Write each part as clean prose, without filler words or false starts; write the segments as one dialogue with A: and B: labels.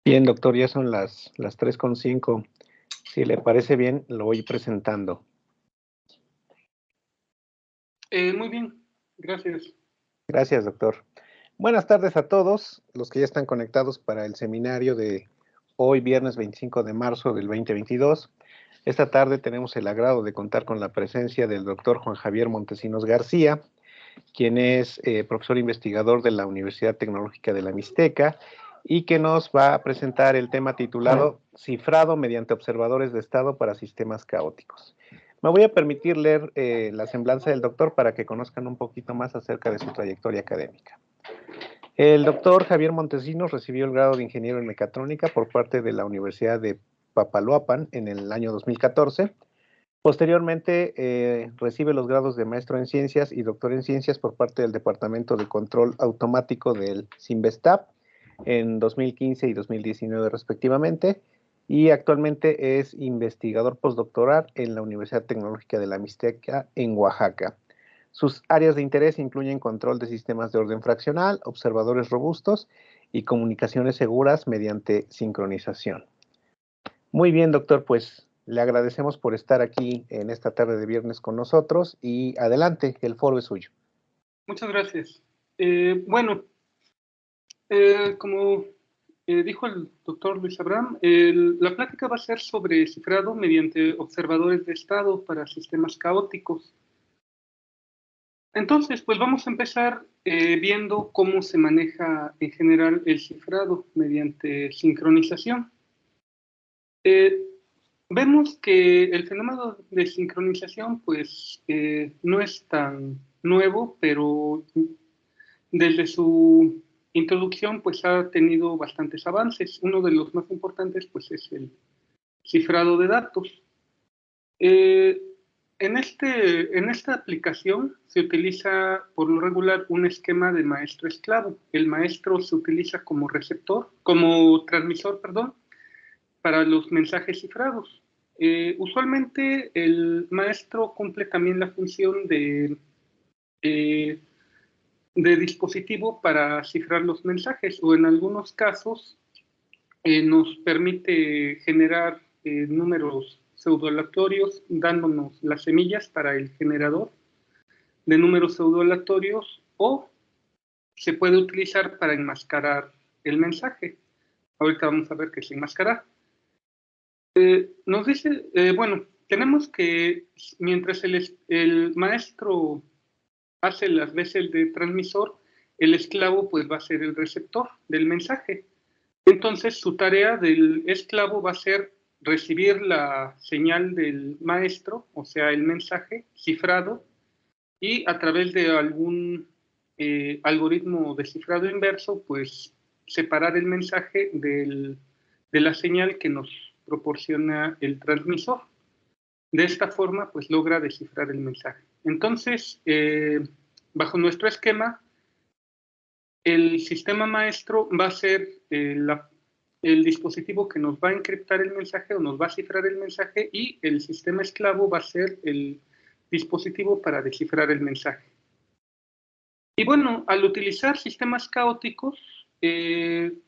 A: Bien, doctor, ya son las 3:05. Si le parece bien, lo voy presentando.
B: Muy bien, gracias.
A: Gracias, doctor. Buenas tardes a todos los que ya están conectados para el seminario de hoy, viernes 25 de marzo del 2022. Esta tarde tenemos el agrado de contar con la presencia del doctor Juan Javier Montesinos García, quien es profesor investigador de la Universidad Tecnológica de la Mixteca y que nos va a presentar el tema titulado Cifrado mediante observadores de estado para sistemas caóticos. Me voy a permitir leer la semblanza del doctor para que conozcan un poquito más acerca de su trayectoria académica. El doctor Javier Montesinos recibió el grado de ingeniero en mecatrónica por parte de la Universidad de Papaloapan en el año 2014. Posteriormente, recibe los grados de maestro en ciencias y doctor en ciencias por parte del Departamento de Control Automático del CIMBESTAP en 2015 y 2019 respectivamente, y actualmente es investigador postdoctoral en la Universidad Tecnológica de la Mixteca en Oaxaca. Sus áreas de interés incluyen control de sistemas de orden fraccional, observadores robustos y comunicaciones seguras mediante sincronización. Muy bien, doctor, pues le agradecemos por estar aquí en esta tarde de viernes con nosotros y adelante, el foro es suyo.
B: Muchas gracias. Bueno, como dijo el doctor Luis Abraham, la plática va a ser sobre cifrado mediante observadores de estado para sistemas caóticos. Entonces, pues vamos a empezar viendo cómo se maneja en general el cifrado mediante sincronización. Eh, Vemos que el fenómeno de sincronización, pues, no es tan nuevo, pero desde su introducción, pues, ha tenido bastantes avances. Uno de los más importantes, pues, es el cifrado de datos. Eh, en esta aplicación se utiliza por lo regular un esquema de maestro-esclavo. El maestro se utiliza como receptor, como transmisor, perdón, para los mensajes cifrados. Usualmente el maestro cumple también la función eh, de dispositivo para cifrar los mensajes o en algunos casos nos permite generar números pseudoaleatorios dándonos las semillas para el generador de números pseudoaleatorios o se puede utilizar para enmascarar el mensaje. Ahorita vamos a ver qué es enmascarar. Nos dice, bueno, tenemos que mientras el maestro hace las veces de transmisor, el esclavo pues va a ser el receptor del mensaje. Entonces su tarea del esclavo va a ser recibir la señal del maestro, o sea, el mensaje cifrado, y a través de algún algoritmo de cifrado inverso, pues separar el mensaje de la señal que nos proporciona el transmisor. De esta forma, pues logra descifrar el mensaje. Entonces, bajo nuestro esquema, el sistema maestro va a ser el dispositivo que nos va a encriptar el mensaje o nos va a cifrar el mensaje y el sistema esclavo va a ser el dispositivo para descifrar el mensaje. Y bueno, al utilizar sistemas caóticos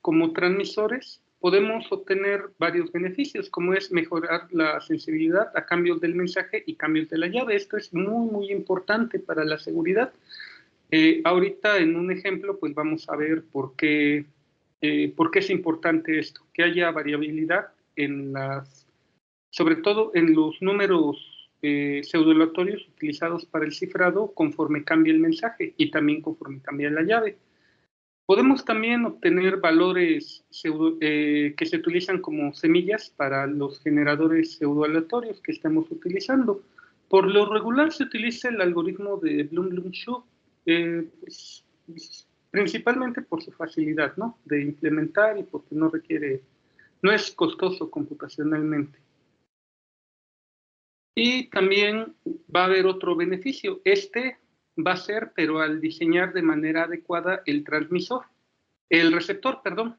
B: como transmisores, podemos obtener varios beneficios, como es mejorar la sensibilidad a cambios del mensaje y cambios de la llave. Esto es muy, muy importante para la seguridad. Ahorita en un ejemplo, pues vamos a ver por qué es importante esto, que haya variabilidad en sobre todo en los números pseudoaleatorios utilizados para el cifrado conforme cambia el mensaje y también conforme cambia la llave. Podemos también obtener valores que se utilizan como semillas para los generadores pseudoaleatorios que estamos utilizando. Por lo regular se utiliza el algoritmo de Bloom-Bloom-Schuh, pues, principalmente por su facilidad, ¿no?, de implementar y porque no es costoso computacionalmente. Y también va a haber otro beneficio. Este va a ser, pero al diseñar de manera adecuada el receptor, perdón.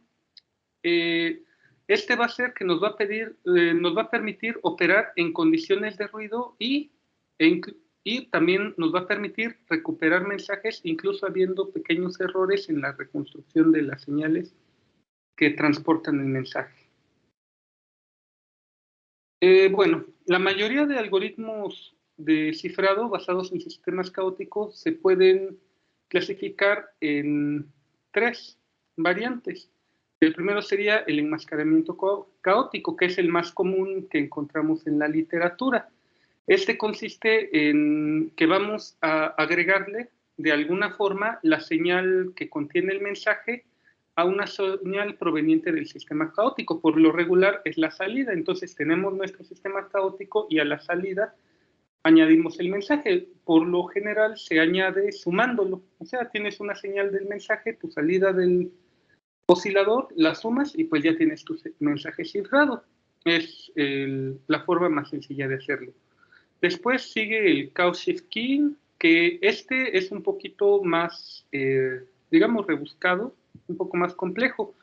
B: Este va a ser que nos va a permitir operar en condiciones de ruido y también nos va a permitir recuperar mensajes, incluso habiendo pequeños errores en la reconstrucción de las señales que transportan el mensaje. Bueno, la mayoría de algoritmos de cifrado basados en sistemas caóticos se pueden clasificar en 3 variantes. El primero sería el enmascaramiento caótico, que es el más común que encontramos en la literatura. Este consiste en que vamos a agregarle de alguna forma la señal que contiene el mensaje a una señal proveniente del sistema caótico. Por lo regular es la salida, entonces tenemos nuestro sistema caótico y a la salida añadimos el mensaje. Por lo general se añade sumándolo, o sea, tienes una señal del mensaje, tu salida del oscilador, la sumas y pues ya tienes tu mensaje cifrado. Es la forma más sencilla de hacerlo. Después sigue el Chaos-Shift Keying, que este es un poquito más, digamos, rebuscado, un poco más complejo.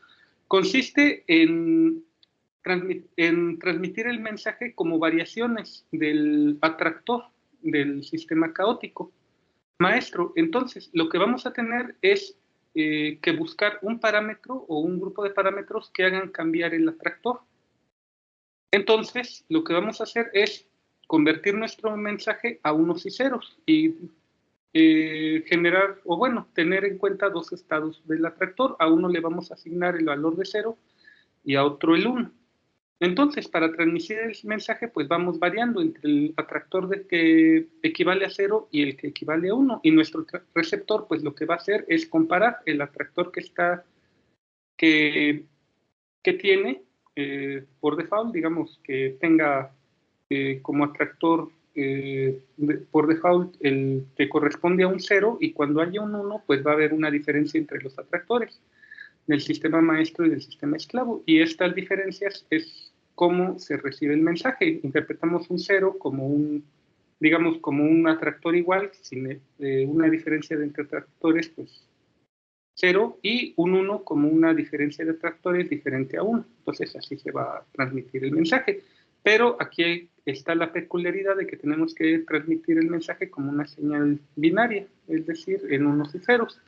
B: Consiste en transmitir el mensaje como variaciones del atractor del sistema caótico maestro. Entonces, lo que vamos a tener es que buscar un parámetro o un grupo de parámetros que hagan cambiar el atractor. Entonces, lo que vamos a hacer es convertir nuestro mensaje a unos y ceros y generar, o bueno, tener en cuenta dos estados del atractor. A uno le vamos a asignar el valor de 0 y a otro el 1. Entonces, para transmitir el mensaje, pues vamos variando entre el atractor que equivale a 0 y el que equivale a 1. Y nuestro receptor, pues lo que va a hacer es comparar el atractor que tiene por default, digamos, que tenga como atractor por default el que corresponde a un 0, y cuando haya un 1, pues va a haber una diferencia entre los atractores del sistema maestro y del sistema esclavo, y estas diferencias es cómo se recibe el mensaje. Interpretamos un 0 como digamos, como un atractor igual, sin una diferencia de entre atractores, pues 0, y un 1 como una diferencia de atractores diferente a 1. Entonces así se va a transmitir el mensaje. Pero aquí está la peculiaridad de que tenemos que transmitir el mensaje como una señal binaria, es decir, en unos y ceros.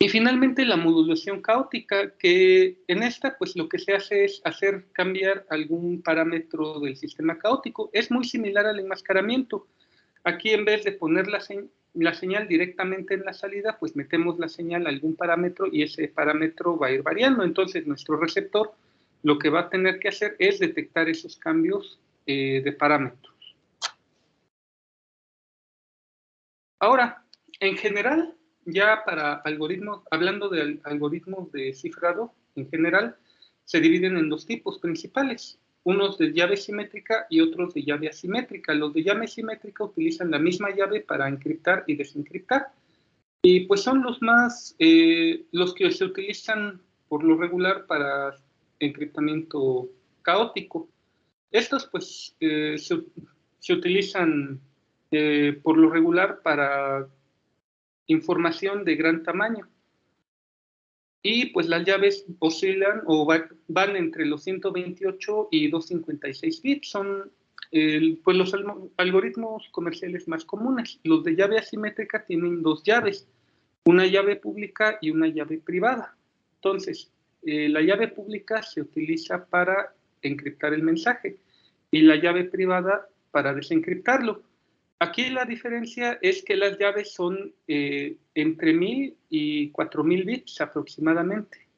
B: Y finalmente la modulación caótica, que en esta pues lo que se hace es hacer cambiar algún parámetro del sistema caótico. Es muy similar al enmascaramiento. Aquí en vez de poner la señal directamente en la salida, pues metemos la señal a algún parámetro y ese parámetro va a ir variando. Entonces nuestro receptor lo que va a tener que hacer es detectar esos cambios de parámetros. Ahora, en general, ya para algoritmos, hablando de algoritmos de cifrado, en general, se dividen en dos tipos principales, unos de llave simétrica y otros de llave asimétrica. Los de llave simétrica utilizan la misma llave para encriptar y desencriptar, y pues son los que se utilizan por lo regular para encriptamiento caótico. Estos pues se utilizan por lo regular para información de gran tamaño. Y pues las llaves oscilan o van entre los 128 y 256 bits. Son pues los algoritmos comerciales más comunes. Los de llave asimétrica tienen dos llaves, una llave pública y una llave privada. Entonces, la llave pública se utiliza para encriptar el mensaje y la llave privada para desencriptarlo. Aquí la diferencia es que las llaves son entre 1000 y 4000 bits aproximadamente.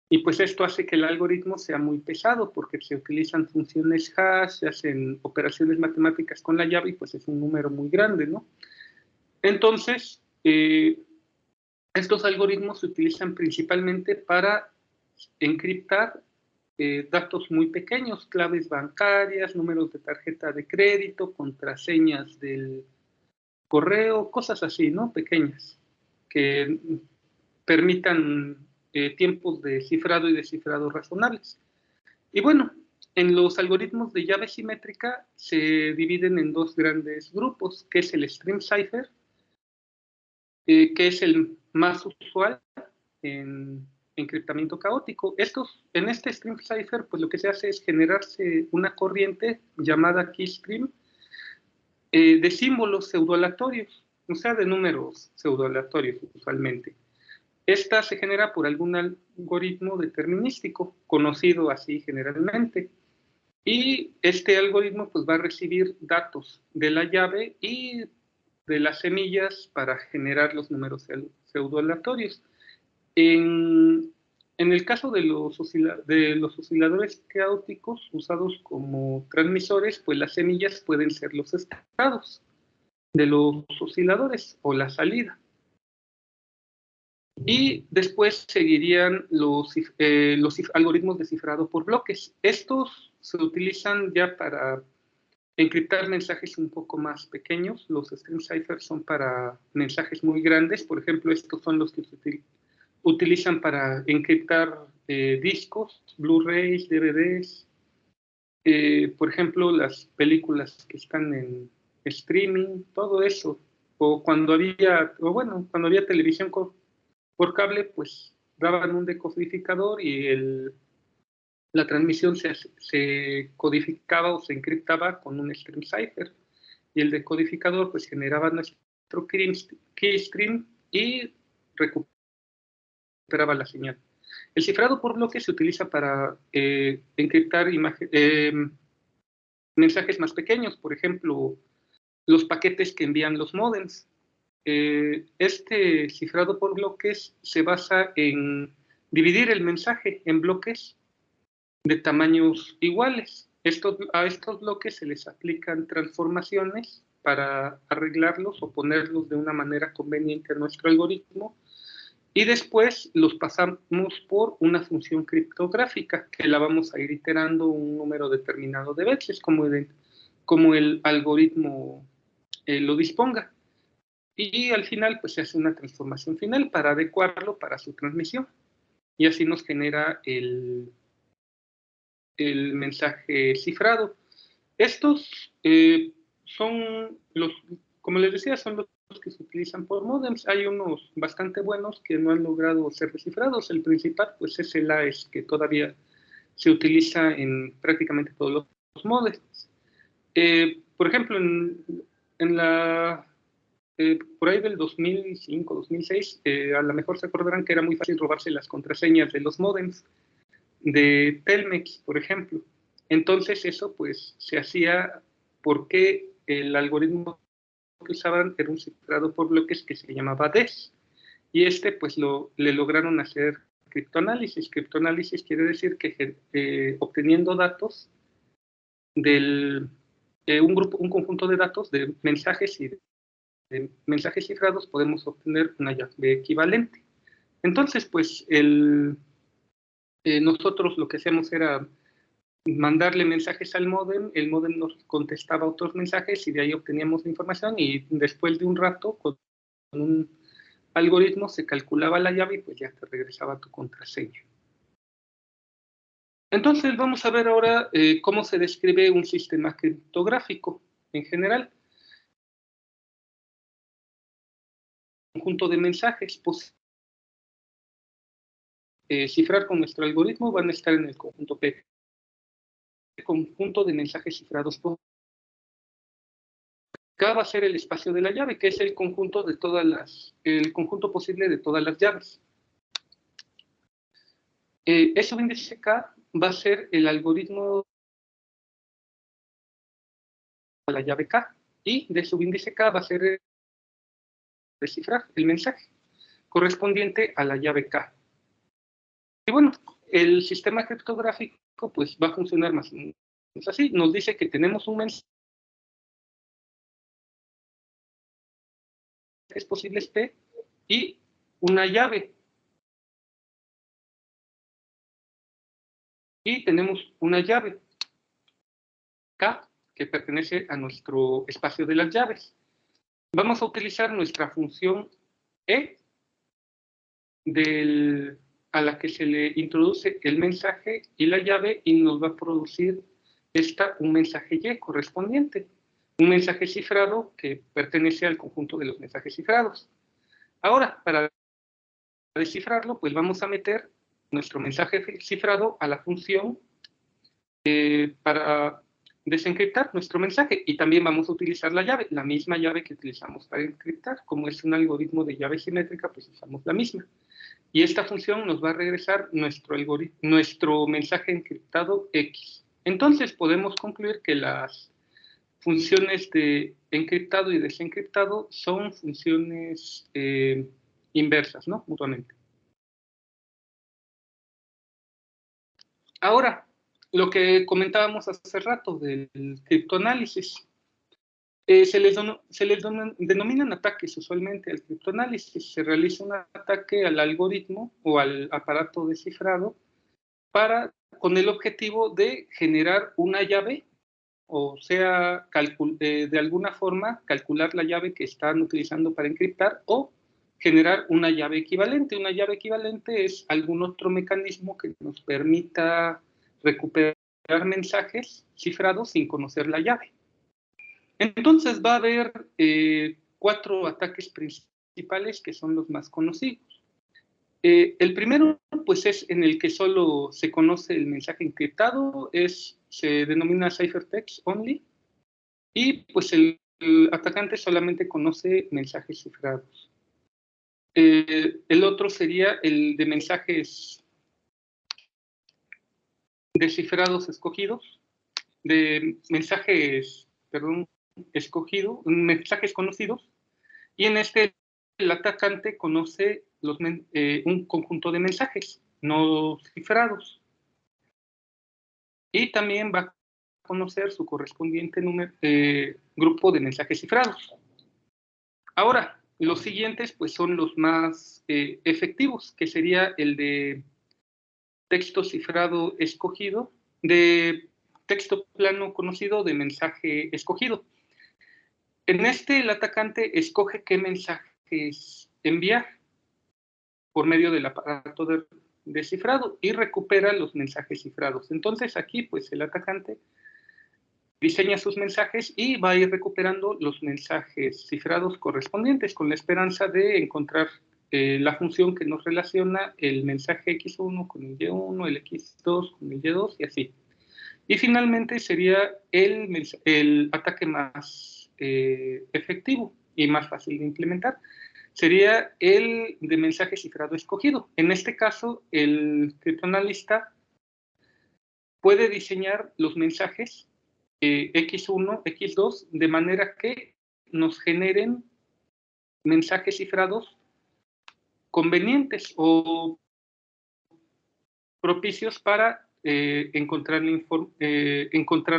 B: Y pues esto hace que el algoritmo sea muy pesado porque se utilizan funciones hash, se hacen operaciones matemáticas con la llave y pues es un número muy grande, ¿no? Entonces, estos algoritmos se utilizan principalmente para encriptar datos muy pequeños, claves bancarias, números de tarjeta de crédito, contraseñas del correo, cosas así, ¿no? Pequeñas, que permitan tiempos de cifrado y descifrado razonables. Y bueno, en los algoritmos de llave simétrica se dividen en dos grandes grupos, que es el stream cipher, que es el más usual en encriptamiento caótico. En este stream cipher, pues lo que se hace es generarse una corriente llamada keystream de símbolos pseudoaleatorios, o sea, de números pseudoaleatorios usualmente. Esta se genera por algún algoritmo determinístico, conocido así generalmente. Y este algoritmo pues va a recibir datos de la llave y de las semillas para generar los números pseudoaleatorios. En el caso de los osciladores caóticos usados como transmisores, pues las semillas pueden ser los estados de los osciladores o la salida. Y después seguirían los algoritmos de cifrado por bloques. Estos se utilizan ya para encriptar mensajes un poco más pequeños. Los stream ciphers son para mensajes muy grandes. Por ejemplo, estos son los que se utilizan para encriptar discos, Blu-rays, DVDs. Por ejemplo, las películas que están en streaming, todo eso. O cuando había televisión por cable, pues daban un decodificador y la transmisión se codificaba o se encriptaba con un stream cipher. Y el decodificador pues generaba nuestro keystream y recuperaba la señal. El cifrado por bloques se utiliza para encriptar mensajes más pequeños, por ejemplo, los paquetes que envían los modems. Este cifrado por bloques se basa en dividir el mensaje en bloques de tamaños iguales. A estos bloques se les aplican transformaciones para arreglarlos o ponerlos de una manera conveniente a nuestro algoritmo, y después los pasamos por una función criptográfica que la vamos a ir iterando un número determinado de veces, como el algoritmo lo disponga. Y al final pues se hace una transformación final para adecuarlo para su transmisión. Y así nos genera el mensaje cifrado. Estos son como les decía, son los que se utilizan por modems. Hay unos bastante buenos que no han logrado ser descifrados. El principal pues es el AES, que todavía se utiliza en prácticamente todos los modems. Por ejemplo, por ahí del 2005, 2006, a lo mejor se acordarán que era muy fácil robarse las contraseñas de los modems de Telmex, por ejemplo. Entonces eso pues se hacía porque el algoritmo que usaban era un cifrado por bloques que se llamaba DES. Y pues le lograron hacer criptoanálisis. Criptoanálisis quiere decir que obteniendo datos un conjunto de datos de mensajes y de mensajes cifrados, podemos obtener una llave equivalente. Entonces, pues nosotros lo que hacíamos era mandarle mensajes al módem, el módem nos contestaba otros mensajes y de ahí obteníamos la información, y después de un rato con un algoritmo se calculaba la llave y pues ya te regresaba tu contraseña. Entonces vamos a ver ahora cómo se describe un sistema criptográfico en general. Un conjunto de mensajes cifrar con nuestro algoritmo van a estar en el conjunto P. El conjunto de mensajes cifrados por K va a ser el espacio de la llave, que es el conjunto posible de todas las llaves. Ese subíndice K va a ser el algoritmo de la llave K, y de subíndice K va a ser descifrar el mensaje correspondiente a la llave K. Y bueno, el sistema criptográfico pues va a funcionar más o menos así. Nos dice que tenemos un mensaje posibles P y una llave. Y tenemos una llave K que pertenece a nuestro espacio de las llaves. Vamos a utilizar nuestra función E a la que se le introduce el mensaje y la llave, y nos va a producir un mensaje Y correspondiente. Un mensaje cifrado que pertenece al conjunto de los mensajes cifrados. Ahora, para descifrarlo, pues vamos a meter nuestro mensaje cifrado a la función para desencriptar nuestro mensaje y también vamos a utilizar la misma llave que utilizamos para encriptar. Como es un algoritmo de llave simétrica, pues usamos la misma. Y esta función nos va a regresar nuestro mensaje encriptado X. Entonces podemos concluir que las funciones de encriptado y desencriptado son funciones inversas, ¿no? Mutuamente. Ahora, lo que comentábamos hace rato del criptoanálisis. Se les denominan ataques usualmente al criptoanálisis. Se realiza un ataque al algoritmo o al aparato descifrado con el objetivo de generar una llave, o sea, de alguna forma calcular la llave que están utilizando para encriptar o generar una llave equivalente. Una llave equivalente es algún otro mecanismo que nos permita recuperar mensajes cifrados sin conocer la llave. Entonces va a haber 4 ataques principales que son los más conocidos. El primero, pues, es en el que solo se conoce el mensaje encriptado, se denomina ciphertext only, y pues el atacante solamente conoce mensajes cifrados. El otro sería el de mensajes descifrados escogidos, de mensajes, perdón, mensajes conocidos, y en este el atacante conoce un conjunto de mensajes no cifrados y también va a conocer su correspondiente grupo de mensajes cifrados. Ahora, los siguientes pues son los más efectivos, que sería el de texto cifrado escogido, de texto plano conocido de mensaje escogido. En este, el atacante escoge qué mensajes enviar por medio del aparato de cifrado y recupera los mensajes cifrados. Entonces, aquí, pues, el atacante diseña sus mensajes y va a ir recuperando los mensajes cifrados correspondientes con la esperanza de encontrar la función que nos relaciona el mensaje X1 con el Y1, el X2 con el Y2 y así. Y finalmente sería el ataque más efectivo y más fácil de implementar. Sería el de mensaje cifrado escogido. En este caso, el criptoanalista puede diseñar los mensajes X1, X2, de manera que nos generen mensajes cifrados convenientes o propicios para encontrar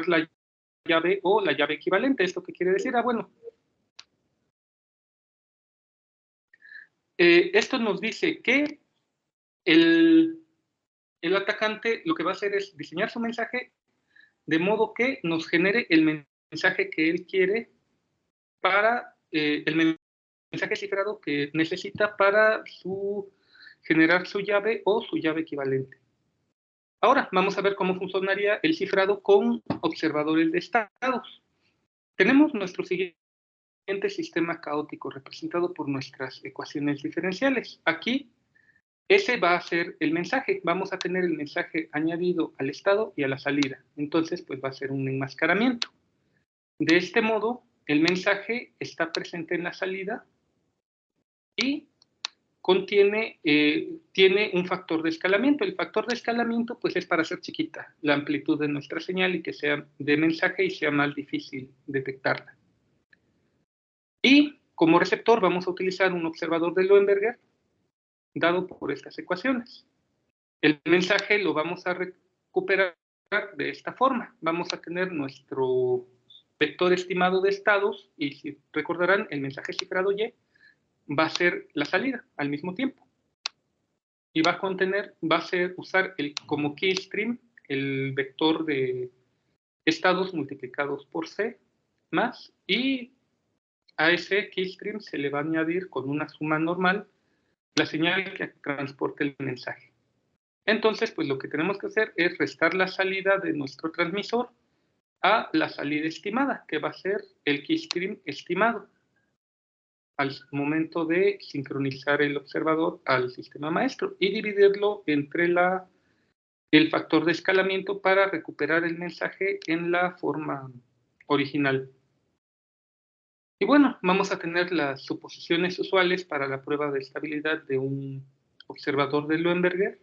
B: la llave o la llave equivalente. ¿Esto qué quiere decir? Bueno, esto nos dice que el atacante lo que va a hacer es diseñar su mensaje de modo que nos genere el mensaje que él quiere para el mensaje cifrado que necesita para generar su llave o su llave equivalente. Ahora vamos a ver cómo funcionaría el cifrado con observadores de estados. Tenemos nuestro siguiente sistema caótico representado por nuestras ecuaciones diferenciales. Aquí, ese va a ser el mensaje. Vamos a tener el mensaje añadido al estado y a la salida. Entonces, pues va a ser un enmascaramiento. De este modo, el mensaje está presente en la salida y tiene un factor de escalamiento. El factor de escalamiento, pues, es para hacer chiquita la amplitud de nuestra señal y que sea de mensaje y sea más difícil detectarla. Y como receptor vamos a utilizar un observador de Löwenberger dado por estas ecuaciones. El mensaje lo vamos a recuperar de esta forma. Vamos a tener nuestro vector estimado de estados y, si recordarán, el mensaje cifrado Y va a ser la salida al mismo tiempo. Y va a usar como keystream el vector de estados multiplicados por C más, y a ese keystream se le va a añadir con una suma normal la señal que transporte el mensaje. Entonces, pues lo que tenemos que hacer es restar la salida de nuestro transmisor a la salida estimada, que va a ser el keystream estimado al momento de sincronizar el observador al sistema maestro y dividirlo entre la el factor de escalamiento para recuperar el mensaje en la forma original. Y bueno, vamos a tener las suposiciones usuales para la prueba de estabilidad de un observador de Leuenberger.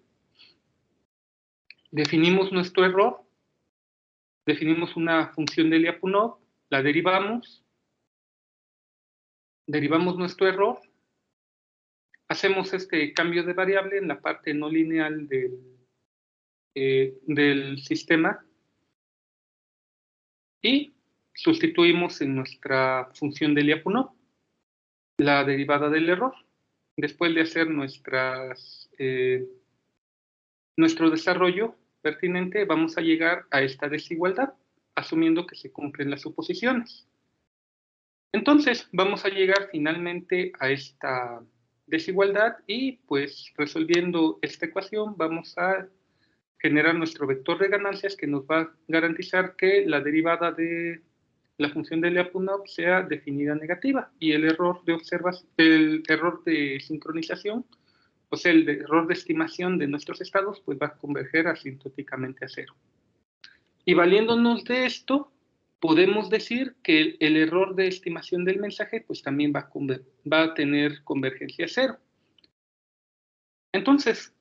B: Definimos nuestro error, definimos una función de Lyapunov, la derivamos nuestro error, hacemos este cambio de variable en la parte no lineal del sistema y sustituimos en nuestra función de Lyapunov la derivada del error. Después de hacer nuestro desarrollo pertinente, vamos a llegar a esta desigualdad, asumiendo que se cumplen las suposiciones. Entonces, vamos a llegar finalmente a esta desigualdad y, pues, resolviendo esta ecuación, vamos a generar nuestro vector de ganancias que nos va a garantizar que la derivada de la función de Lyapunov sea definida negativa y el error de sincronización, o sea, el error de estimación de nuestros estados, pues va a converger asintóticamente a cero. Y valiéndonos de esto, podemos decir que el error de estimación del mensaje, pues también va a tener convergencia a cero. Entonces,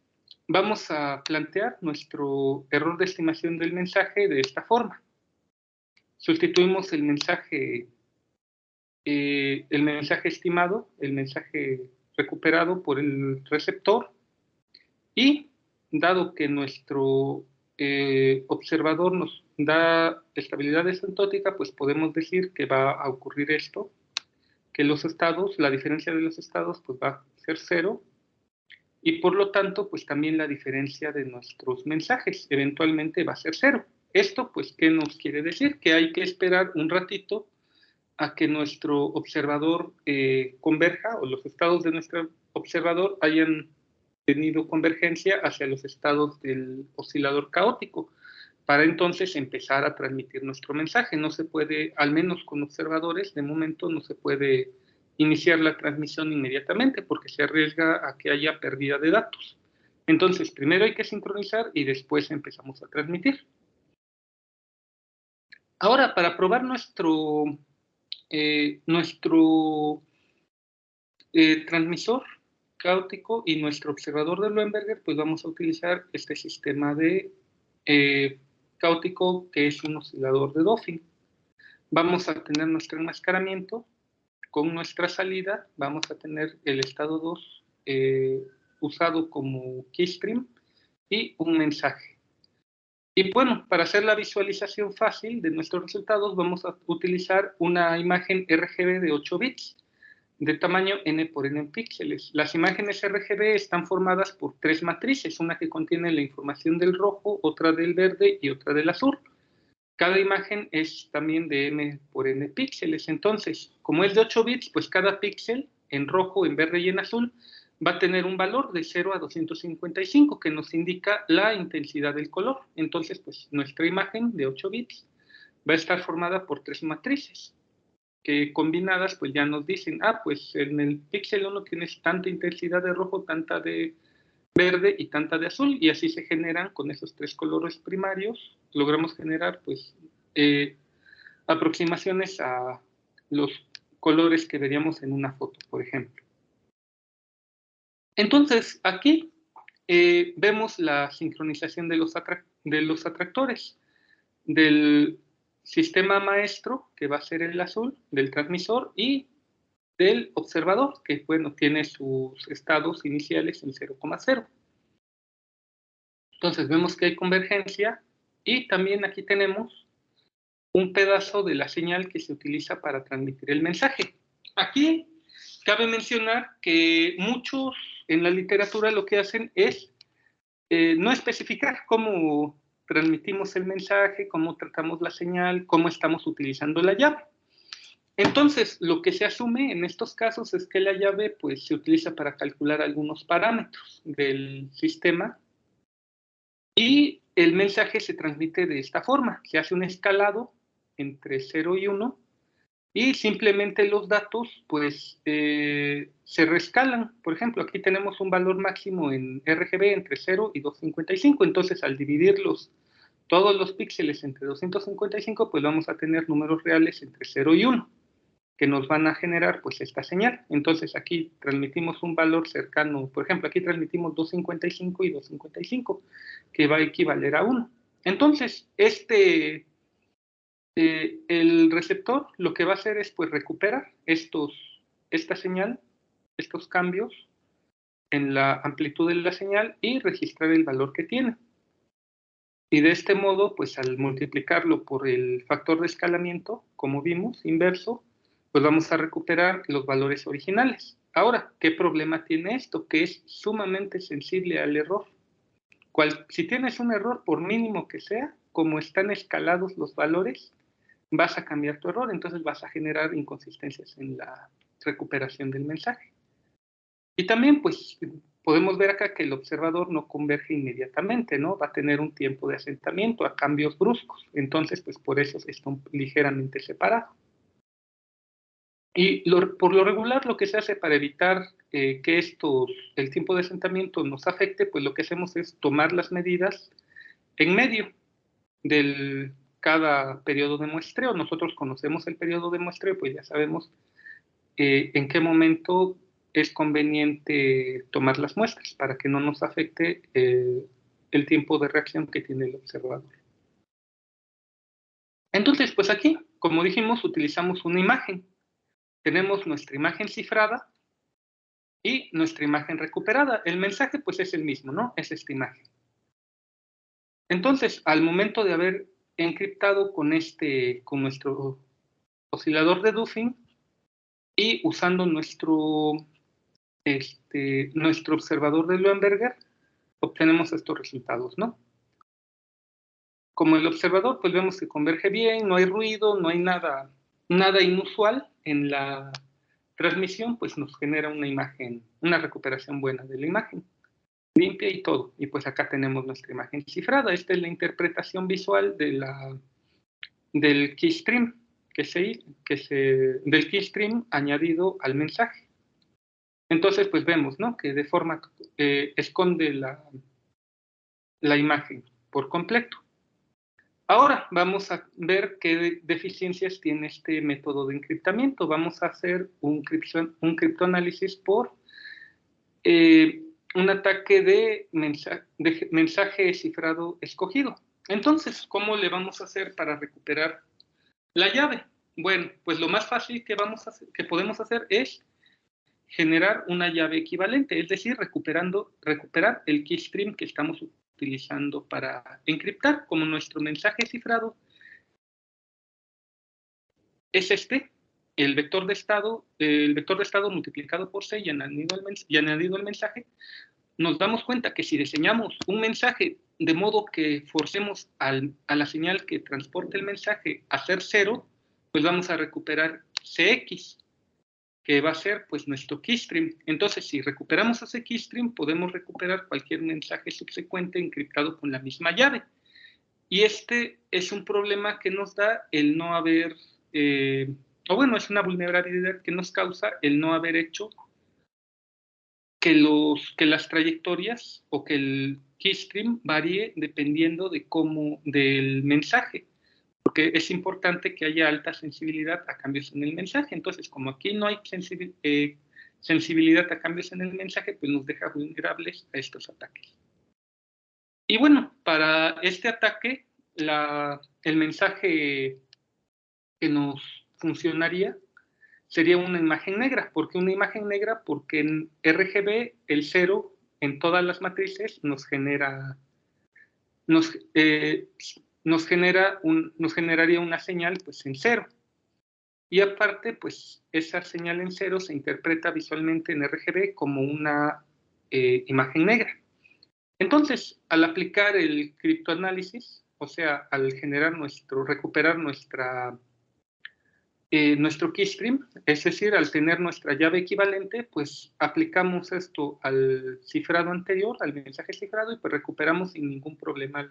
B: vamos a plantear nuestro error de estimación del mensaje de esta forma. Sustituimos el mensaje estimado, el mensaje recuperado por el receptor, y dado que nuestro observador nos da estabilidad asintótica, pues podemos decir que va a ocurrir esto, que los estados, la diferencia de los estados, pues va a ser cero, y por lo tanto, pues también la diferencia de nuestros mensajes eventualmente va a ser cero. Esto, pues, ¿qué nos quiere decir? Que hay que esperar un ratito a que nuestro observador converja, o los estados de nuestro observador hayan tenido convergencia hacia los estados del oscilador caótico, para entonces empezar a transmitir nuestro mensaje. No se puede, al menos con observadores, de momento no se puede iniciar la transmisión inmediatamente porque se arriesga a que haya pérdida de datos. Entonces, primero hay que sincronizar y después empezamos a transmitir. Ahora, para probar nuestro transmisor caótico y nuestro observador de Leuenberger, pues vamos a utilizar este sistema de caótico que es un oscilador de Doping. Vamos a tener nuestro enmascaramiento, con nuestra salida vamos a tener el estado 2 usado como keystream y un mensaje. Y bueno, para hacer la visualización fácil de nuestros resultados vamos a utilizar una imagen RGB de 8 bits de tamaño n por n píxeles. Las imágenes RGB están formadas por tres matrices, una que contiene la información del rojo, otra del verde y otra del azul. Cada imagen es también de n por n píxeles. Entonces, como es de 8 bits, pues cada píxel en rojo, en verde y en azul va a tener un valor de 0 a 255 que nos indica la intensidad del color. Entonces, pues nuestra imagen de 8 bits va a estar formada por tres matrices que combinadas pues ya nos dicen, pues en el píxel 1 tienes tanta intensidad de rojo, tanta de verde y tanta de azul, y así se generan con esos tres colores primarios, logramos generar pues aproximaciones a los colores que veríamos en una foto, por ejemplo. Entonces, aquí vemos la sincronización de los atractores del sistema maestro, que va a ser el azul, del transmisor, y del observador, que bueno, tiene sus estados iniciales en 0,0. Entonces vemos que hay convergencia y también aquí tenemos un pedazo de la señal que se utiliza para transmitir el mensaje. Aquí cabe mencionar que muchos en la literatura lo que hacen es no especificar cómo transmitimos el mensaje, cómo tratamos la señal, cómo estamos utilizando la llave. Entonces, lo que se asume en estos casos es que la llave pues, se utiliza para calcular algunos parámetros del sistema y el mensaje se transmite de esta forma. Se hace un escalado entre 0 y 1 y simplemente los datos pues se rescalan. Por ejemplo, aquí tenemos un valor máximo en RGB entre 0 y 255, entonces al dividirlos todos los píxeles entre 255, pues vamos a tener números reales entre 0 y 1, que nos van a generar pues esta señal. Entonces aquí transmitimos un valor cercano, por ejemplo, aquí transmitimos 255 y 255, que va a equivaler a 1. Entonces, el receptor lo que va a hacer es pues recuperar esta señal, estos cambios en la amplitud de la señal y registrar el valor que tiene. Y de este modo, pues al multiplicarlo por el factor de escalamiento, como vimos, inverso, pues vamos a recuperar los valores originales. Ahora, ¿qué problema tiene esto? Que es sumamente sensible al error. Si tienes un error, por mínimo que sea, como están escalados los valores, vas a cambiar tu error, entonces vas a generar inconsistencias en la recuperación del mensaje. Y también, pues, podemos ver acá que el observador no converge inmediatamente, ¿no? Va a tener un tiempo de asentamiento a cambios bruscos. Entonces, pues, por eso están ligeramente separados. Y por lo regular, lo que se hace para evitar que el tiempo de asentamiento nos afecte, pues lo que hacemos es tomar las medidas en medio de cada periodo de muestreo. Nosotros conocemos el periodo de muestreo, pues ya sabemos en qué momento es conveniente tomar las muestras para que no nos afecte el tiempo de reacción que tiene el observador. Entonces, pues aquí, como dijimos, utilizamos una imagen. Tenemos nuestra imagen cifrada y nuestra imagen recuperada. El mensaje, pues, es el mismo, ¿no? Es esta imagen. Entonces, al momento de haber encriptado con nuestro oscilador de Duffin y usando nuestro observador de Löwenberger, obtenemos estos resultados, ¿no? Como el observador, pues vemos que converge bien, no hay ruido, no hay nada inusual en la transmisión, pues nos genera una imagen, una recuperación buena de la imagen, limpia y todo. Y pues acá tenemos nuestra imagen cifrada. Esta es la interpretación visual del keystream del keystream añadido al mensaje. Entonces, pues vemos, ¿no? Que de forma esconde la imagen por completo. Ahora vamos a ver qué deficiencias tiene este método de encriptamiento. Vamos a hacer un criptoanálisis por un ataque de mensaje cifrado escogido. Entonces, ¿cómo le vamos a hacer para recuperar la llave? Bueno, pues lo más fácil que podemos hacer es generar una llave equivalente, es decir, recuperar el keystream que estamos utilizando para encriptar. Como nuestro mensaje cifrado es el vector de estado multiplicado por 6 y añadido al mensaje, nos damos cuenta que si diseñamos un mensaje de modo que forcemos a la señal que transporte el mensaje a ser 0, pues vamos a recuperar CX, que va a ser pues nuestro keystream. Entonces, si recuperamos ese keystream, podemos recuperar cualquier mensaje subsecuente encriptado con la misma llave. Y este es un problema que nos da el no haber, es una vulnerabilidad que nos causa el no haber hecho que las trayectorias o que el keystream varíe dependiendo del mensaje, porque es importante que haya alta sensibilidad a cambios en el mensaje. Entonces, como aquí no hay sensibilidad a cambios en el mensaje, pues nos deja vulnerables a estos ataques. Y bueno, para este ataque, el mensaje que nos funcionaría sería una imagen negra. ¿Por qué una imagen negra? Porque en RGB el 0 en todas las matrices nos generaría una señal pues en 0. Y aparte, pues esa señal en 0 se interpreta visualmente en RGB como una imagen negra. Entonces, al aplicar el criptoanálisis, o sea, al recuperar nuestro keystream, es decir, al tener nuestra llave equivalente, pues aplicamos esto al cifrado anterior, al mensaje cifrado, y pues recuperamos sin ningún problema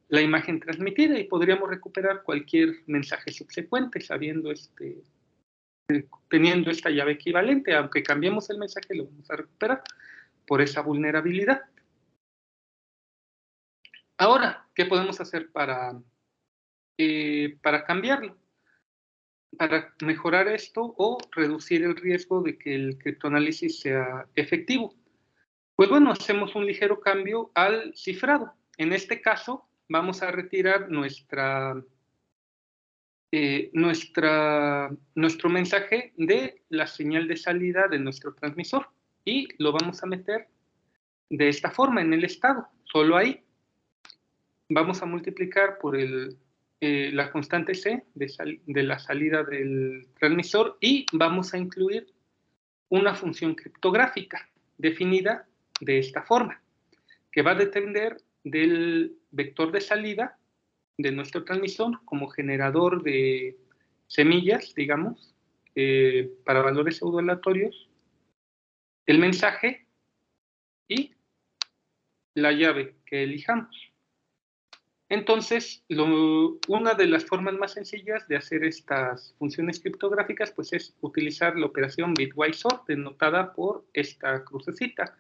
B: la imagen transmitida y podríamos recuperar cualquier mensaje subsecuente sabiendo teniendo esta llave equivalente. Aunque cambiemos el mensaje, lo vamos a recuperar por esa vulnerabilidad. Ahora, ¿qué podemos hacer para cambiarlo? Para mejorar esto o reducir el riesgo de que el criptoanálisis sea efectivo. Pues bueno, hacemos un ligero cambio al cifrado. En este caso, vamos a retirar nuestro mensaje de la señal de salida de nuestro transmisor y lo vamos a meter de esta forma en el estado, solo ahí. Vamos a multiplicar por la constante C de la salida del transmisor y vamos a incluir una función criptográfica definida de esta forma, que va a depender del vector de salida de nuestro transmisor como generador de semillas, digamos, para valores pseudoaleatorios, el mensaje y la llave que elijamos. Entonces, una de las formas más sencillas de hacer estas funciones criptográficas pues es utilizar la operación bitwise OR, denotada por esta crucecita.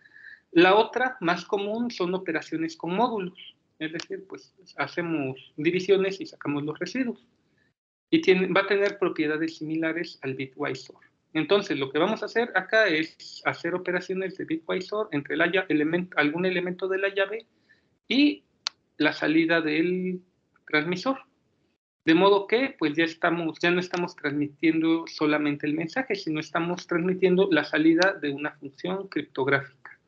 B: La otra, más común, son operaciones con módulos, es decir, pues hacemos divisiones y sacamos los residuos. Y va a tener propiedades similares al bitwise OR. Entonces, lo que vamos a hacer acá es hacer operaciones de bitwise OR entre algún elemento de la llave y la salida del transmisor. De modo que, pues ya no estamos transmitiendo solamente el mensaje, sino estamos transmitiendo la salida de una función criptográfica.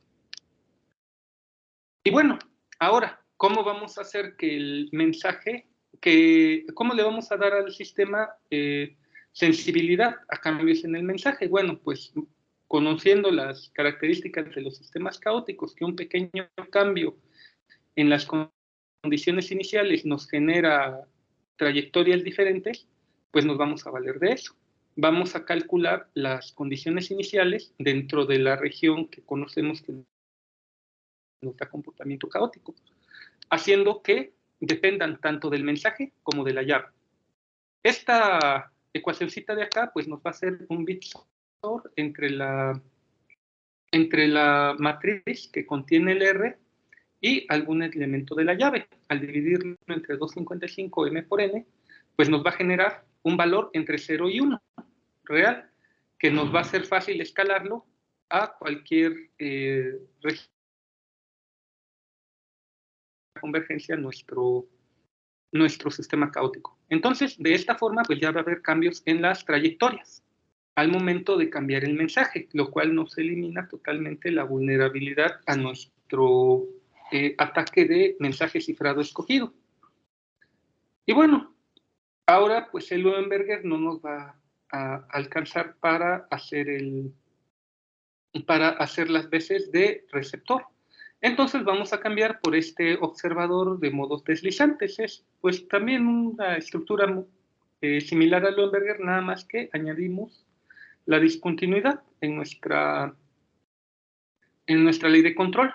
B: Y bueno, ahora, ¿cómo vamos a hacer que el mensaje, cómo le vamos a dar al sistema sensibilidad a cambios en el mensaje? Bueno, pues conociendo las características de los sistemas caóticos, que un pequeño cambio en las condiciones iniciales nos genera trayectorias diferentes, pues nos vamos a valer de eso. Vamos a calcular las condiciones iniciales dentro de la región que conocemos que nos da comportamiento caótico, haciendo que dependan tanto del mensaje como de la llave. Esta ecuacióncita de acá pues nos va a hacer un bit-sort entre la matriz que contiene el R y algún elemento de la llave. Al dividirlo entre 255 m por n, pues nos va a generar un valor entre 0 y 1 real, que nos va a ser fácil escalarlo a cualquier región de convergencia nuestro sistema caótico. Entonces, de esta forma, pues ya va a haber cambios en las trayectorias al momento de cambiar el mensaje, lo cual nos elimina totalmente la vulnerabilidad a nuestro ataque de mensaje cifrado escogido. Y bueno, ahora pues el Loenberger no nos va a alcanzar para hacer las veces de receptor. Entonces vamos a cambiar por este observador de modos deslizantes. Es pues también una estructura similar al Loenberger, nada más que añadimos la discontinuidad en nuestra ley de control.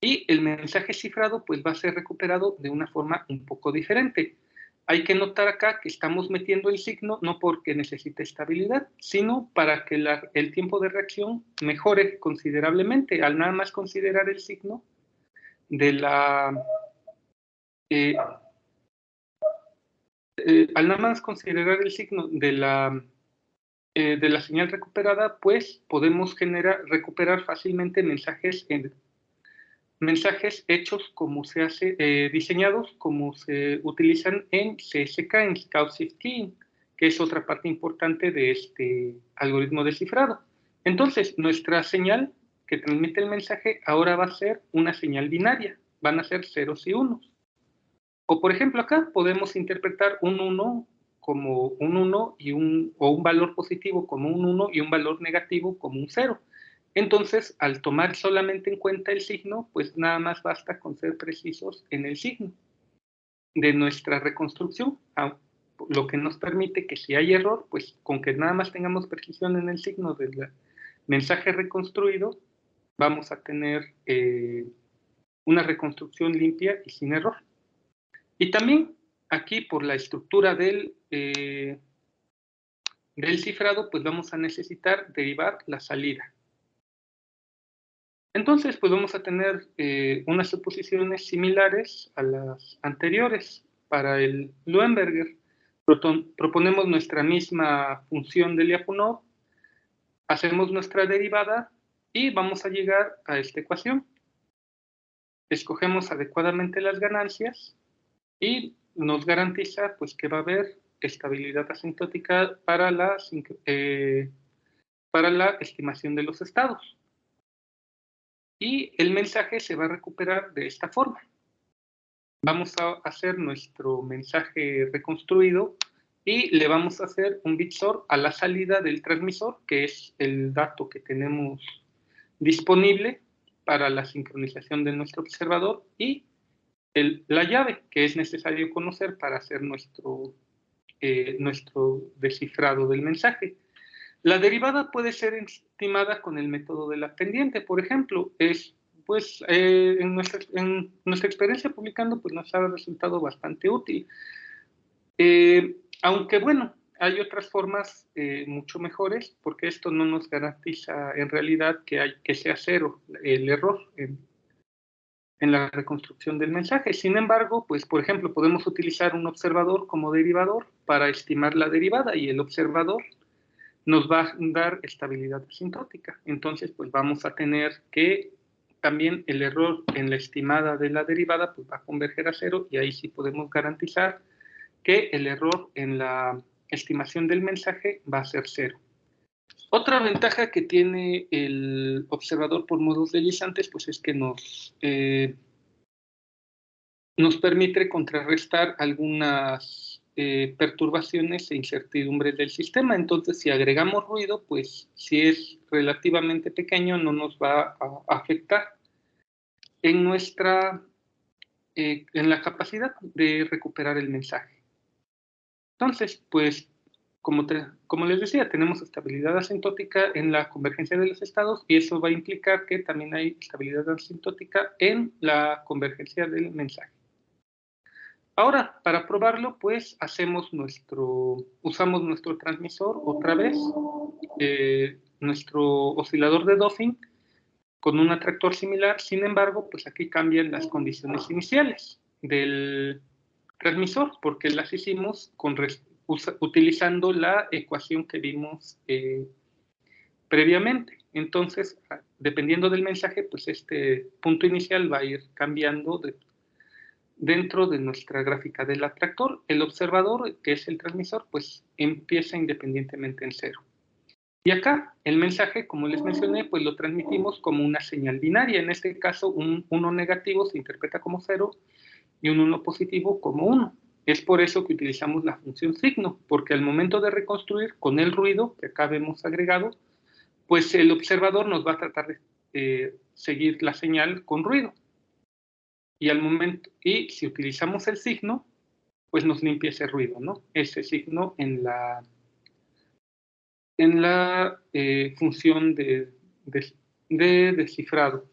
B: Y el mensaje cifrado pues va a ser recuperado de una forma un poco diferente. Hay que notar acá que estamos metiendo el signo no porque necesite estabilidad, sino para que el tiempo de reacción mejore considerablemente. Al nada más considerar el signo de la señal recuperada, pues podemos recuperar fácilmente mensajes hechos como diseñados como se utilizan en CSK, en Scout Keying, que es otra parte importante de este algoritmo de cifrado. Entonces, nuestra señal que transmite el mensaje ahora va a ser una señal binaria, van a ser ceros y unos. O por ejemplo acá podemos interpretar un 1 como un 1 o un valor positivo como un 1 y un valor negativo como un 0. Entonces, al tomar solamente en cuenta el signo, pues nada más basta con ser precisos en el signo de nuestra reconstrucción, lo que nos permite que si hay error, pues con que nada más tengamos precisión en el signo del mensaje reconstruido, vamos a tener una reconstrucción limpia y sin error. Y también aquí por la estructura del cifrado, pues vamos a necesitar derivar la salida. Entonces, pues vamos a tener unas suposiciones similares a las anteriores. Para el Luenberger, proponemos nuestra misma función de Lyapunov, hacemos nuestra derivada y vamos a llegar a esta ecuación. Escogemos adecuadamente las ganancias y nos garantiza pues, que va a haber estabilidad asintótica para la estimación de los estados. Y el mensaje se va a recuperar de esta forma. Vamos a hacer nuestro mensaje reconstruido y le vamos a hacer un bitsor a la salida del transmisor, que es el dato que tenemos disponible para la sincronización de nuestro observador, y la llave que es necesario conocer para hacer nuestro descifrado del mensaje. La derivada puede ser estimada con el método de la pendiente, por ejemplo. En nuestra experiencia publicando, pues nos ha resultado bastante útil. Aunque bueno, hay otras formas mucho mejores, porque esto no nos garantiza en realidad que sea cero el error en la reconstrucción del mensaje. Sin embargo, pues por ejemplo, podemos utilizar un observador como derivador para estimar la derivada, y el observador nos va a dar estabilidad asintótica. Entonces, pues vamos a tener que también el error en la estimada de la derivada pues va a converger a cero, y ahí sí podemos garantizar que el error en la estimación del mensaje va a ser cero. Otra ventaja que tiene el observador por modos deslizantes pues es que nos permite contrarrestar algunas perturbaciones e incertidumbres del sistema. Entonces, si agregamos ruido, pues si es relativamente pequeño, no nos va a afectar en la capacidad de recuperar el mensaje. Entonces, pues, como les decía, tenemos estabilidad asintótica en la convergencia de los estados, y eso va a implicar que también hay estabilidad asintótica en la convergencia del mensaje. Ahora, para probarlo, pues usamos nuestro transmisor otra vez, nuestro oscilador de Doping con un atractor similar. Sin embargo, pues aquí cambian las condiciones iniciales del transmisor, porque las hicimos utilizando la ecuación que vimos previamente. Entonces, dependiendo del mensaje, pues este punto inicial va a ir cambiando dentro de nuestra gráfica del atractor. El observador, que es el transmisor, pues empieza independientemente en cero. Y acá, el mensaje, como les mencioné, pues lo transmitimos como una señal binaria. En este caso, un 1 negativo se interpreta como 0 y un 1 positivo como 1. Es por eso que utilizamos la función signo, porque al momento de reconstruir con el ruido que acá vemos agregado, pues el observador nos va a tratar de seguir la señal con ruido. Y si utilizamos el signo, pues nos limpia ese ruido, ¿no? Ese signo en la función de descifrado.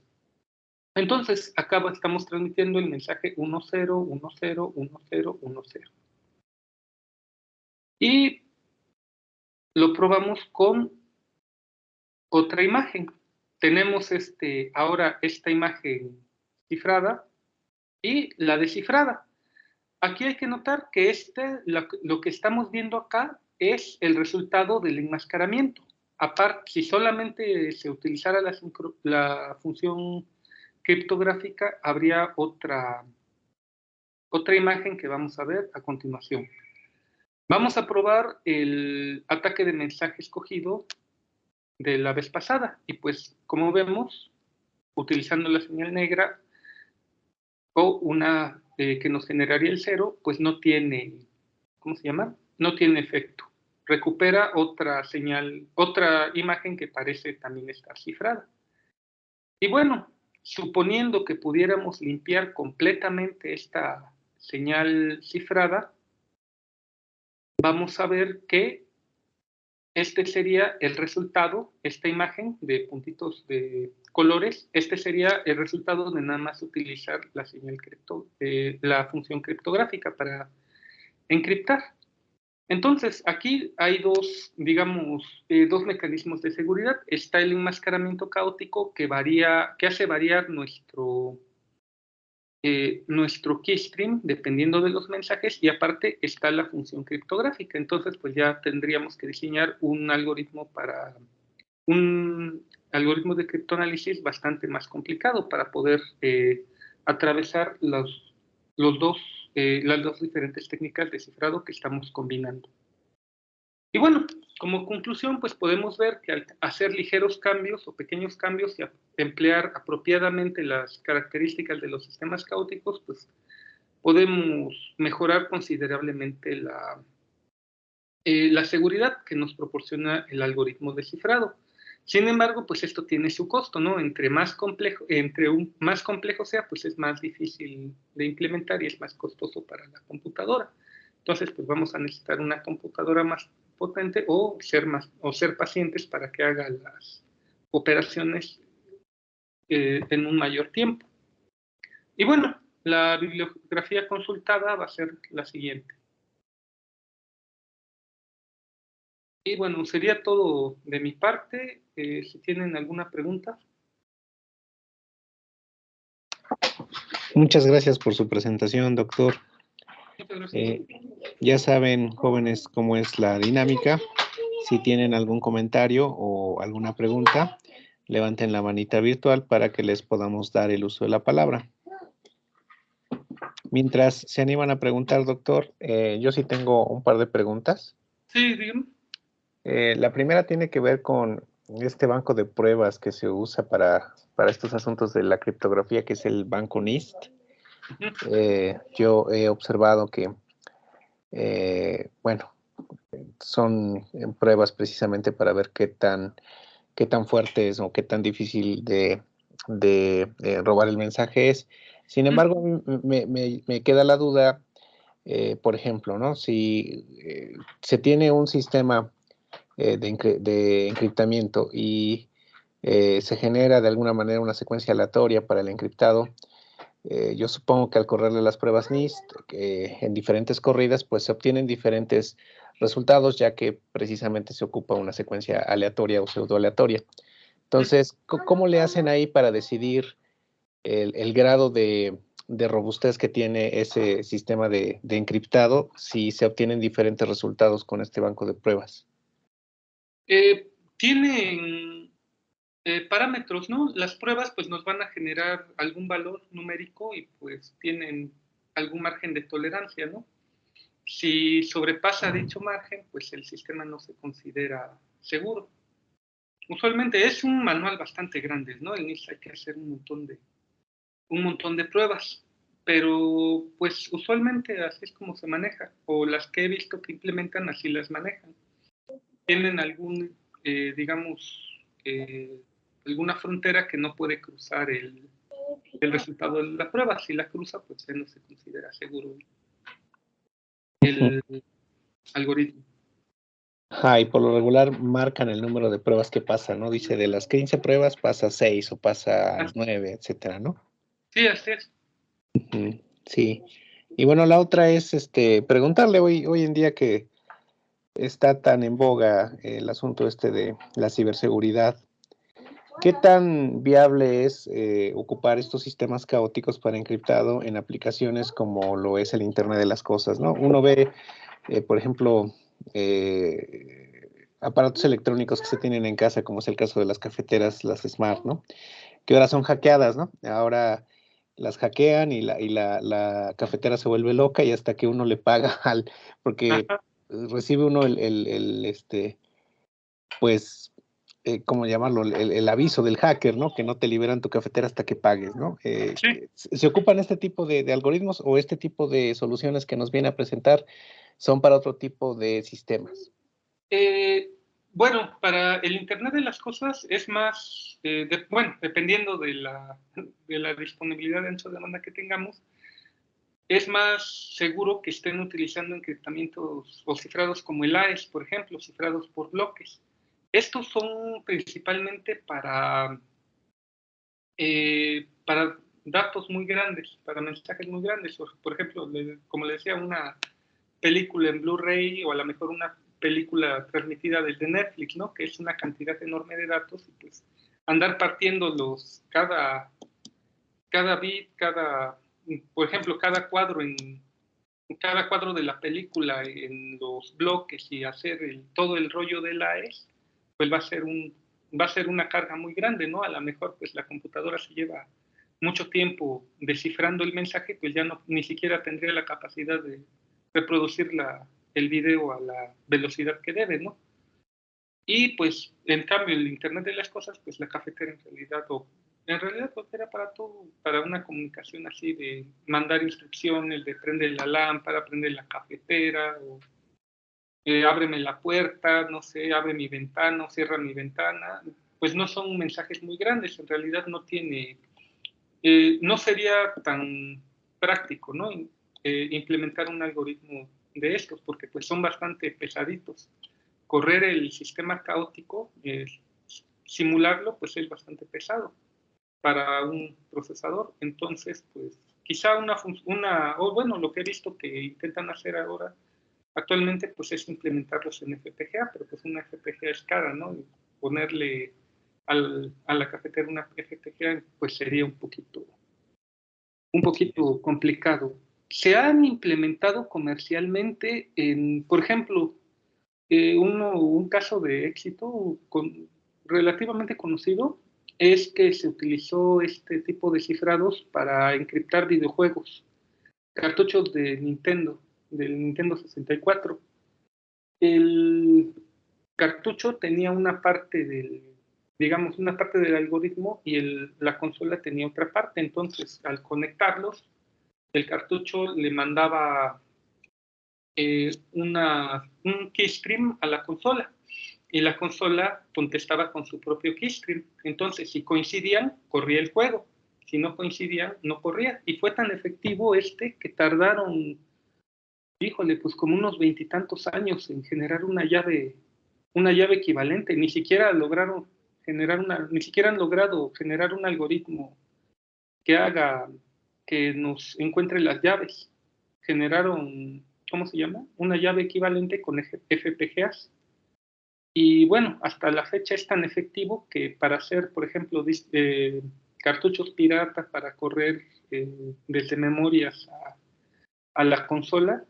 B: Entonces, acá estamos transmitiendo el mensaje 1, 0, 1, 0, 1, 0, 1, 0. Y lo probamos con otra imagen. Tenemos ahora esta imagen cifrada y la descifrada. Aquí hay que notar que lo que estamos viendo acá es el resultado del enmascaramiento. Aparte, si solamente se utilizara la función criptográfica, habría otra imagen que vamos a ver a continuación. Vamos a probar el ataque de mensaje escogido de la vez pasada, y pues como vemos, utilizando la señal negra o una que nos generaría el 0, pues no tiene, ¿cómo se llama? No tiene efecto. Recupera otra señal, otra imagen que parece también estar cifrada. Y bueno, suponiendo que pudiéramos limpiar completamente esta señal cifrada, vamos a ver que este sería el resultado, esta imagen de puntitos de colores, este sería el resultado de nada más utilizar la señal la función criptográfica para encriptar. Entonces, aquí hay dos, digamos, dos mecanismos de seguridad. Está el enmascaramiento caótico que hace variar nuestro keystream dependiendo de los mensajes, y aparte está la función criptográfica. Entonces, pues ya tendríamos que diseñar un algoritmo de criptoanálisis bastante más complicado para poder atravesar las dos diferentes técnicas de cifrado que estamos combinando. Y bueno, como conclusión, pues podemos ver que al hacer ligeros cambios o pequeños cambios y emplear apropiadamente las características de los sistemas caóticos, pues podemos mejorar considerablemente la seguridad que nos proporciona el algoritmo de cifrado. Sin embargo, pues esto tiene su costo, ¿no? Entre más complejo sea, pues es más difícil de implementar y es más costoso para la computadora. Entonces, pues vamos a necesitar una computadora más potente o ser pacientes para que haga las operaciones en un mayor tiempo. Y bueno, la bibliografía consultada va a ser la siguiente. Y bueno, sería todo de mi parte. Si tienen alguna pregunta.
A: Muchas gracias por su presentación, doctor.
B: Muchas gracias.
A: Ya saben, jóvenes, cómo es la dinámica. Si tienen algún comentario o alguna pregunta, levanten la manita virtual para que les podamos dar el uso de la palabra. Mientras se animan a preguntar, doctor, yo sí tengo un par de preguntas.
B: Sí, dígame.
A: La primera tiene que ver con este banco de pruebas que se usa para estos asuntos de la criptografía, que es el banco NIST. Yo he observado que, bueno, son pruebas precisamente para ver qué tan fuerte es o qué tan difícil de robar el mensaje es. Sin embargo, me queda la duda, por ejemplo, ¿no? Si se tiene un sistema de encriptamiento y se genera de alguna manera una secuencia aleatoria para el encriptado, yo supongo que al correrle las pruebas NIST en diferentes corridas, pues se obtienen diferentes resultados, ya que precisamente se ocupa una secuencia aleatoria o pseudoaleatoria. Entonces, ¿cómo le hacen ahí para decidir el grado de robustez que tiene ese sistema de encriptado si se obtienen diferentes resultados con este banco de pruebas?
B: Tienen parámetros, ¿no? Las pruebas pues nos van a generar algún valor numérico y pues tienen algún margen de tolerancia, ¿no? Si sobrepasa dicho margen, pues el sistema no se considera seguro. Usualmente es un manual bastante grande, ¿no? En NIST hay que hacer un montón de pruebas, pero pues usualmente así es como se maneja, o las que he visto que implementan así las manejan. Tienen digamos, alguna frontera que no puede cruzar el resultado de la prueba. Si la cruza, pues ya no se considera seguro el algoritmo.
A: Y por lo regular marcan el número de pruebas que pasa, ¿no? Dice, de las 15 pruebas pasa 6 o pasa 9, etcétera, ¿no?
B: Sí, así es.
A: Sí. Y bueno, la otra es preguntarle hoy en día que está tan en boga el asunto de la ciberseguridad, ¿qué tan viable es ocupar estos sistemas caóticos para encriptado en aplicaciones como lo es el Internet de las Cosas, ¿no? Uno ve, por ejemplo, aparatos electrónicos que se tienen en casa, como es el caso de las cafeteras, las Smart, ¿no? Que ahora son hackeadas, ¿no? Ahora las hackean y la cafetera se vuelve loca y hasta que uno le paga porque recibe uno pues, ¿cómo llamarlo? El aviso del hacker, ¿no? Que no te liberan tu cafetera hasta que pagues, ¿no?
B: Sí.
A: ¿Se ocupan este tipo de algoritmos o este tipo de soluciones que nos viene a presentar son para otro tipo de sistemas?
B: Bueno, para el Internet de las Cosas es más, bueno, dependiendo de la disponibilidad de ancho de banda que tengamos, es más seguro que estén utilizando encriptamientos o cifrados como el AES, por ejemplo, cifrados por bloques. Estos son principalmente para datos muy grandes, para mensajes muy grandes. Por ejemplo, como le decía, una película en Blu-ray o a lo mejor una película transmitida desde Netflix, ¿no? Que es una cantidad enorme de datos y pues andar partiéndolos cada bit, por ejemplo, cada cuadro de la película en los bloques y hacer todo el rollo de la AES, pues va a ser una carga muy grande, ¿no? A lo mejor pues la computadora se lleva mucho tiempo descifrando el mensaje, pues ya no, ni siquiera tendría la capacidad de reproducir el video a la velocidad que debe, ¿no? Y pues, en cambio, el Internet de las cosas, pues la cafetera en realidad pues, era para todo, para una comunicación así de mandar instrucciones, de prender la lámpara, prender la cafetera, o ábreme la puerta, no sé, abre mi ventana, o cierra mi ventana, pues no son mensajes muy grandes, en realidad no sería tan práctico, ¿no? Implementar un algoritmo de estos, porque pues son bastante pesaditos. Correr el sistema caótico, simularlo, pues es bastante pesado para un procesador. Entonces, pues quizá o bueno, lo que he visto que intentan hacer ahora actualmente, pues es implementarlos en FPGA, pero pues una FPGA es cara, ¿no? Y ponerle a la cafetera una FPGA, pues sería un poquito complicado. Se han implementado comercialmente por ejemplo, un caso de éxito relativamente conocido es que se utilizó este tipo de cifrados para encriptar videojuegos, cartuchos del Nintendo 64. El cartucho tenía digamos, una parte del algoritmo y la consola tenía otra parte. Entonces, al conectarlos, el cartucho le mandaba un keystream a la consola y la consola contestaba con su propio keystream. Entonces, si coincidían, corría el juego. Si no coincidían, no corría. Y fue tan efectivo que tardaron, híjole, pues como unos 20 y tantos años en generar una llave equivalente. Ni siquiera han logrado generar un algoritmo que haga, que nos encuentre las llaves. Generaron, ¿cómo se llama? Una llave equivalente con FPGAs. Y bueno, hasta la fecha es tan efectivo que para hacer, por ejemplo, cartuchos piratas para correr desde memorias a la consola,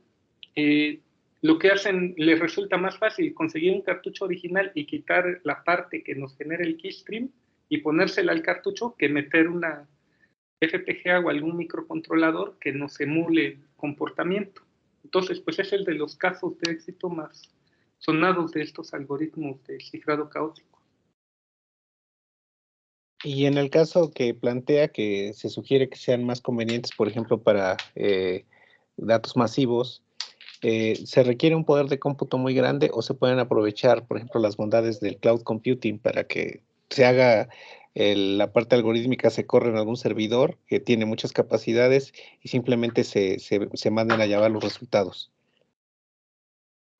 B: eh, lo que hacen, les resulta más fácil conseguir un cartucho original y quitar la parte que nos genera el keystream y ponérsela al cartucho que meter una FPGA o algún microcontrolador que nos emule el comportamiento. Entonces, pues es el de los casos de éxito más sonados de estos algoritmos de cifrado caótico.
A: Y en el caso que plantea que se sugiere que sean más convenientes, por ejemplo, para datos masivos, ¿se requiere un poder de cómputo muy grande o se pueden aprovechar, por ejemplo, las bondades del cloud computing para que se haga la parte algorítmica, se corre en algún servidor que tiene muchas capacidades y simplemente se manden a llevar los resultados?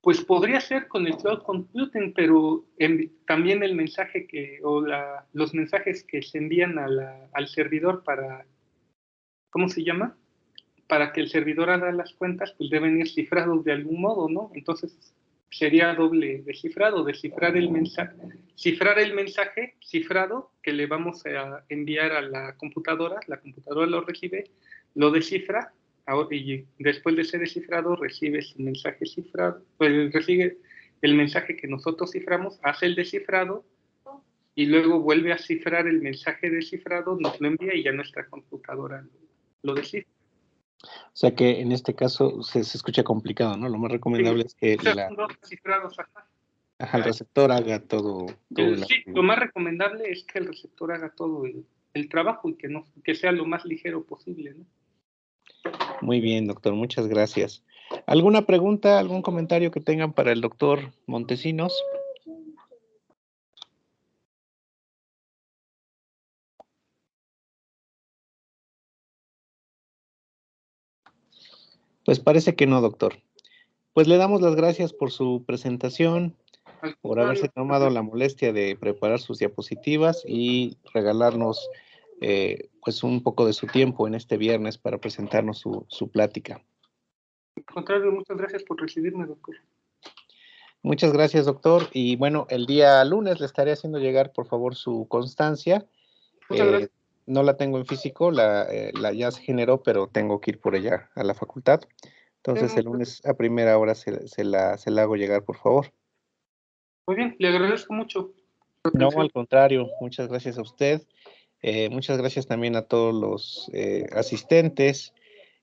B: Pues podría ser con el cloud computing, pero también el mensaje los mensajes que se envían al servidor ¿cómo se llama? Para que el servidor haga las cuentas, pues deben ir cifrados de algún modo, ¿no? Entonces sería doble descifrado, cifrar el mensaje cifrado que le vamos a enviar a la computadora lo recibe, lo descifra, y después de ser descifrado recibe su mensaje cifrado, pues recibe el mensaje que nosotros ciframos, hace el descifrado y luego vuelve a cifrar el mensaje descifrado, nos lo envía y ya nuestra computadora lo descifra.
A: O sea que en este caso se escucha complicado, ¿no? Lo más recomendable es que
B: O sea, son dos cifrados, ajá.
A: el receptor haga todo
B: Sí, lo más recomendable es que el receptor haga todo el trabajo y que sea lo más ligero posible, ¿no?
A: Muy bien, doctor, muchas gracias. ¿Alguna pregunta, algún comentario que tengan para el doctor Montesinos? Pues parece que no, doctor. Pues le damos las gracias por su presentación,
B: Al
A: por haberse
B: contrario,
A: tomado la molestia de preparar sus diapositivas y regalarnos pues un poco de su tiempo en este viernes para presentarnos su plática.
B: al contrario, muchas gracias por recibirme, doctor.
A: Muchas gracias, doctor. Y bueno, el día lunes le estaré haciendo llegar, por favor, su constancia.
B: Muchas gracias.
A: No la tengo en físico, la ya se generó, pero tengo que ir por ella a la facultad. Entonces, el lunes a primera hora se la hago llegar, por favor.
B: Muy bien, le agradezco mucho su
A: No, al
B: atención.
A: contrario, muchas gracias a usted. Muchas gracias también a todos los asistentes.